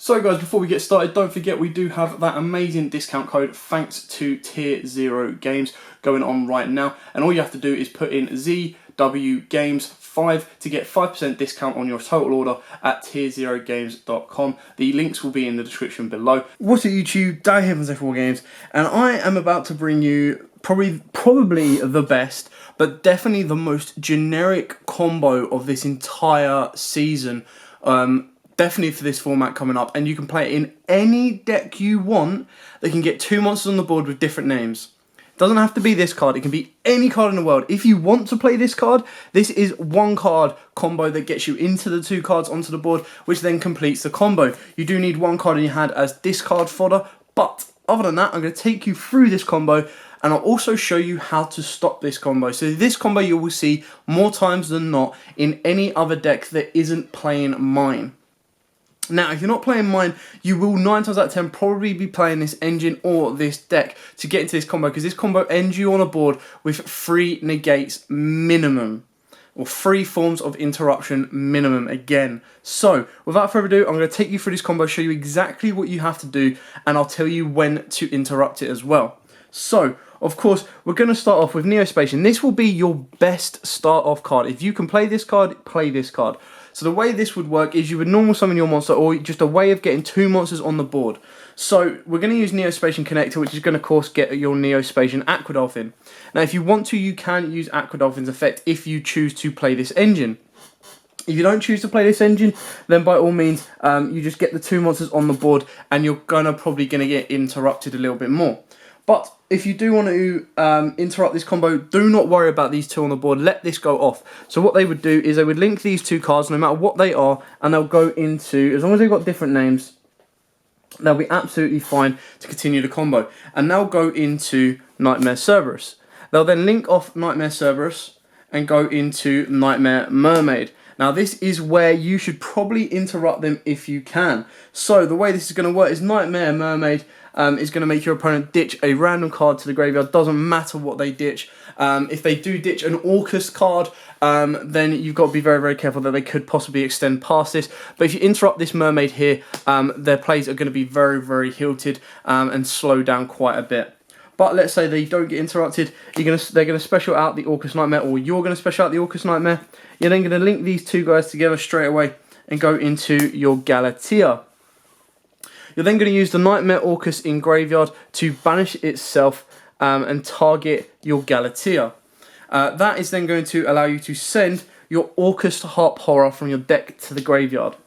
So guys, before we get started, don't forget we do have that amazing discount code thanks to Tier 0 Games going on right now. And all you have to do is put in ZW Games 5 to get 5% discount on your total order at tier0games.com. The links will be in the description below. What's up YouTube, Dan here from Z4 Games, and I am about to bring you probably the best, but definitely the most generic combo of this entire season. Definitely for this format coming up, and you can play it in any deck you want that can get 2 monsters on the board with different names. It doesn't have to be this card, it can be any card in the world. If you want to play this card, this is one card combo that gets you into the 2 cards onto the board, which then completes the combo. You do need 1 card in your hand as discard fodder, but other than that, I'm going to take you through this combo, and I'll also show you how to stop this combo. So this combo you will see more times than not in any other deck that isn't playing mine. Now, if you're not playing mine, you will 9 times out of 10 probably be playing this engine or this deck to get into this combo, because this combo ends you on a board with 3 negates minimum, or 3 forms of interruption minimum again. So, without further ado, I'm going to take you through this combo, show you exactly what you have to do, and I'll tell you when to interrupt it as well. So, of course, we're going to start off with Neospatian. This will be your best start-off card. If you can play this card, play this card. So the way this would work is you would normal summon your monster, or just a way of getting 2 monsters on the board. So we're going to use Neospatian Connector, which is going to, of course, get your Neospatian Aquadolphin. Now, if you want to, you can use Aquadolphin's effect if you choose to play this engine. If you don't choose to play this engine, then by all means, you just get the 2 monsters on the board, and you're probably going to get interrupted a little bit more. But if you do want to interrupt this combo, do not worry about these 2 on the board. Let this go off. So what they would do is they would link these 2 cards, no matter what they are, and they'll go into, as long as they've got different names, they'll be absolutely fine to continue the combo. And they'll go into Nightmare Cerberus. They'll then link off Nightmare Cerberus and go into Nightmare Mermaid. Now, this is where you should probably interrupt them if you can. So, the way this is going to work is Nightmare Mermaid is going to make your opponent ditch a random card to the graveyard. Doesn't matter what they ditch. If they do ditch an Orcus card, then you've got to be very, very careful that they could possibly extend past this. But if you interrupt this Mermaid here, their plays are going to be very, very hilted and slow down quite a bit. But let's say they don't get interrupted, they're going to special out the Orcus Nightmare, or you're going to special out the Orcus Nightmare. You're then going to link these 2 guys together straight away and go into your Galatea. You're then going to use the Nightmare Orcus in graveyard to banish itself and target your Galatea. That is then going to allow you to send your Orcus Harp Horror from your deck to the graveyard.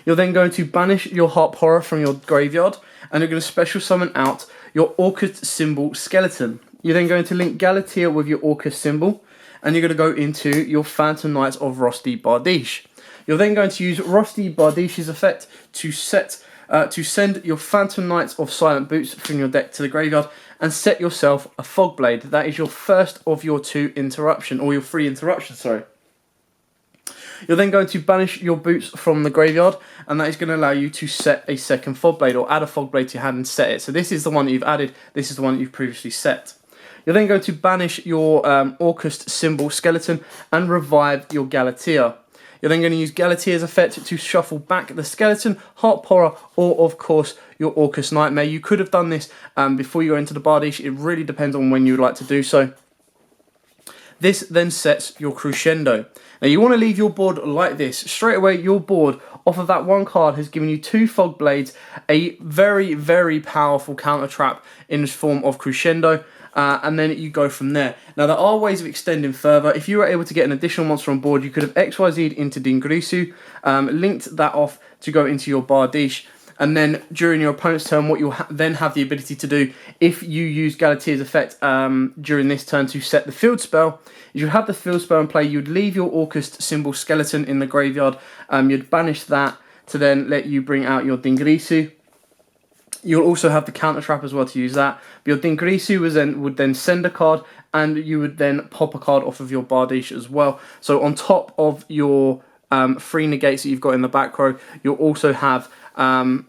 You're then going to banish your Harp Horror from your graveyard, and you're going to special summon out your Orcus Symbol Skeleton. You're then going to link Galatea with your Orcus Symbol, and you're going to go into your Phantom Knights of Rosti Bardiche. You're then going to use Rosti Bardiche's effect to send your Phantom Knights of Silent Boots from your deck to the graveyard and set yourself a Fog Blade. That is your first of your 2 interruption, or your 3 interruptions, sorry. You're then going to banish your boots from the graveyard, and that is going to allow you to set a second Fog Blade, or add a Fog Blade to your hand and set it. So this is the one that you've added, this is the one that you've previously set. You're then going to banish your Orcus Symbol Skeleton and revive your Galatea. You're then going to use Galatea's effect to shuffle back the Skeleton, Harp Horror, or of course your Orcus Nightmare. You could have done this before you go into the Bardiche. It really depends on when you'd like to do so. This then sets your Crescendo. Now you want to leave your board like this. Straight away, your board, off of that 1 card, has given you 2 Fog Blades, a very, very powerful counter trap in the form of Crescendo, and then you go from there. Now there are ways of extending further. If you were able to get an additional monster on board, you could have XYZ'd into Dingrisu, linked that off to go into your Bardiche, and then during your opponent's turn, what you'll then have the ability to do, if you use Galatea's effect during this turn to set the field spell, is you'd have the field spell in play, you'd leave your Orcus Symbol Skeleton in the graveyard, you'd banish that to then let you bring out your Dingrisu. You'll also have the counter trap as well to use that. But your Dingrisu would then send a card, and you would then pop a card off of your Bardiche as well. So on top of your 3 negates that you've got in the back row, you'll also have an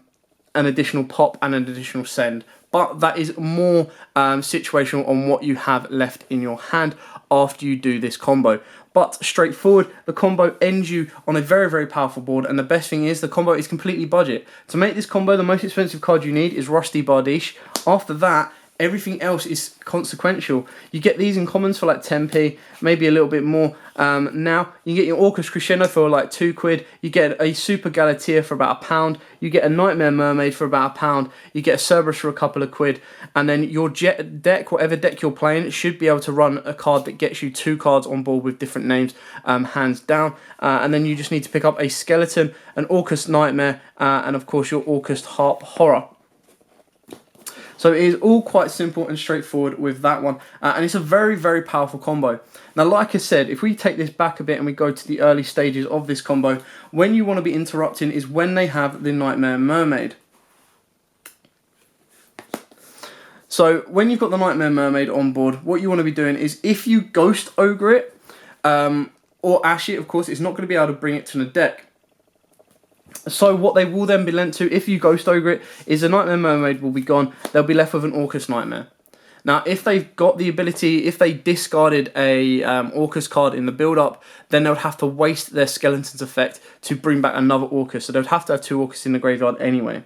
additional pop and an additional send. But that is more situational on what you have left in your hand. after you do this combo. But straightforward, the combo ends you on a very, very powerful board, and the best thing is the combo is completely budget. To make this combo, the most expensive card you need is Rusty Bardiche. After that, everything else is consequential. You get these in commons for like 10p, maybe a little bit more. Now, you get your Orcus Crescendo for like £2. You get a Super Galatea for about £1. You get a Nightmare Mermaid for about £1. You get a Cerberus for a couple of quid. And then your jet deck, whatever deck you're playing, should be able to run a card that gets you 2 cards on board with different names, hands down. And then you just need to pick up a Skeleton, an Orcus Nightmare, and of course your Orcus Harp Horror. So it is all quite simple and straightforward with that one. And it's a very, very powerful combo. Now, like I said, if we take this back a bit and we go to the early stages of this combo, when you want to be interrupting is when they have the Nightmare Mermaid. So when you've got the Nightmare Mermaid on board, what you want to be doing is if you Ghost Ogre it, or Ash it, of course, it's not going to be able to bring it to the deck. So what they will then be lent to, if you Ghost Ogre it, is the Nightmare Mermaid will be gone. They'll be left with an Orcus Nightmare. Now, if they've got the ability, if they discarded a Orcus card in the build-up, then they would have to waste their Skeleton's effect to bring back another Orcus. So they would have to have 2 Orcus in the graveyard anyway.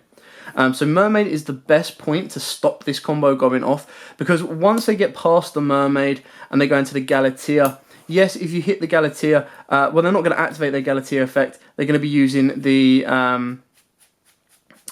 So Mermaid is the best point to stop this combo going off, because once they get past the Mermaid and they go into the Galatea, yes, if you hit the Galatea, well, they're not going to activate their Galatea effect. They're going to be using the,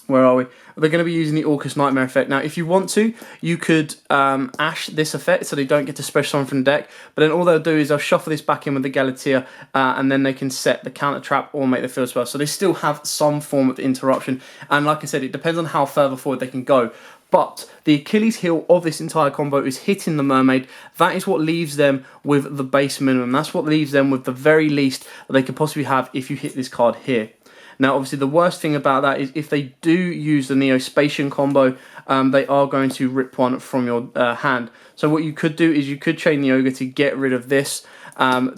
where are we? They're going to be using the Orcus Nightmare effect. Now, if you want to, you could Ash this effect so they don't get to special summon from the deck. But then all they'll do is they'll shuffle this back in with the Galatea, and then they can set the counter trap or make the field spell. So they still have some form of interruption. And like I said, it depends on how further forward they can go. But the Achilles heel of this entire combo is hitting the Mermaid. That is what leaves them with the base minimum. That's what leaves them with the very least that they could possibly have if you hit this card here. Now, obviously, the worst thing about that is if they do use the Neo-Spacian combo, they are going to rip one from your hand. So what you could do is you could chain the Ogre to get rid of this,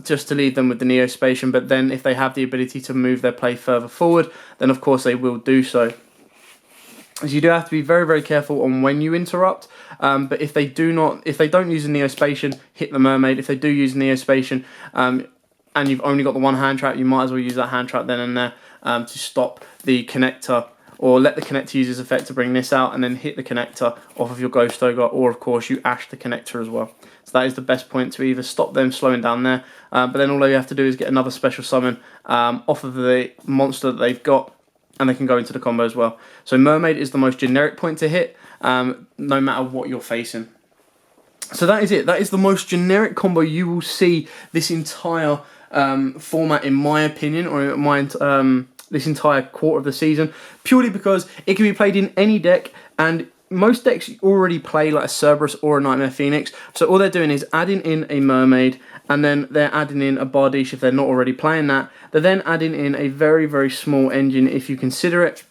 just to leave them with the Neo-Spacian. But then if they have the ability to move their play further forward, then of course they will do so. So you do have to be very, very careful on when you interrupt. But if they don't use a Neo-Spacian, hit the Mermaid. If they do use Neo-Spacian, and you've only got the one hand trap, you might as well use that hand trap then and there to stop the connector, or let the connector use his effect to bring this out, and then hit the connector off of your Ghost Ogre, or of course you Ash the connector as well. So that is the best point to either stop them slowing down there, but then all you have to do is get another special summon off of the monster that they've got, and they can go into the combo as well. So Mermaid is the most generic point to hit, no matter what you're facing. So that is it. That is the most generic combo you will see this entire format, in my opinion, or in my this entire quarter of the season, purely because it can be played in any deck, and most decks already play like a Cerberus or a Nightmare Phoenix. So all they're doing is adding in a Mermaid, and then they're adding in a Bardiche if they're not already playing that. They're then adding in a very, very small engine if you consider it.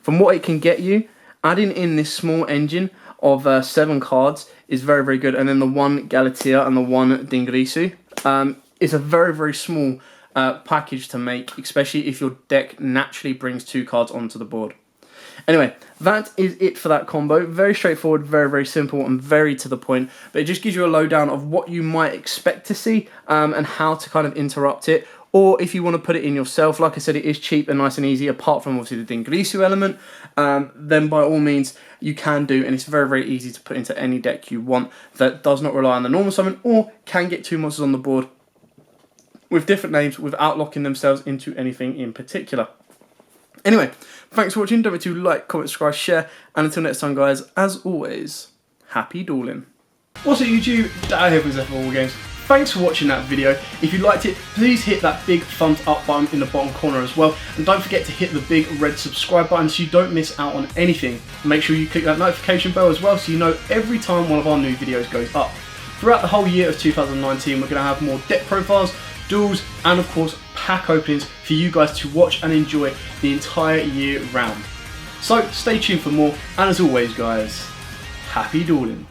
From what it can get you, adding in this small engine of 7 cards is very, very good. And then the 1 Galatea and the 1 Dingrisu is a very, very small package to make, especially if your deck naturally brings 2 cards onto the board. Anyway, that is it for that combo. Very straightforward, very, very simple, and very to the point. But it just gives you a lowdown of what you might expect to see and how to kind of interrupt it. Or if you want to put it in yourself, like I said, it is cheap and nice and easy, apart from obviously the Dingrisu element, then by all means you can do, and it's very, very easy to put into any deck you want that does not rely on the normal summon, or can get 2 monsters on the board with different names without locking themselves into anything in particular. Anyway, thanks for watching. Don't forget to like, comment, subscribe, share, and until next time, guys, as always, happy dueling. What's up, YouTube? Dan here with YUGIOH. Thanks for watching that video. If you liked it, please hit that big thumbs up button in the bottom corner as well. And don't forget to hit the big red subscribe button so you don't miss out on anything. Make sure you click that notification bell as well so you know every time one of our new videos goes up. Throughout the whole year of 2019, we're going to have more deck profiles, duels, and of course pack openings for you guys to watch and enjoy the entire year round. So stay tuned for more, and as always, guys, happy dueling.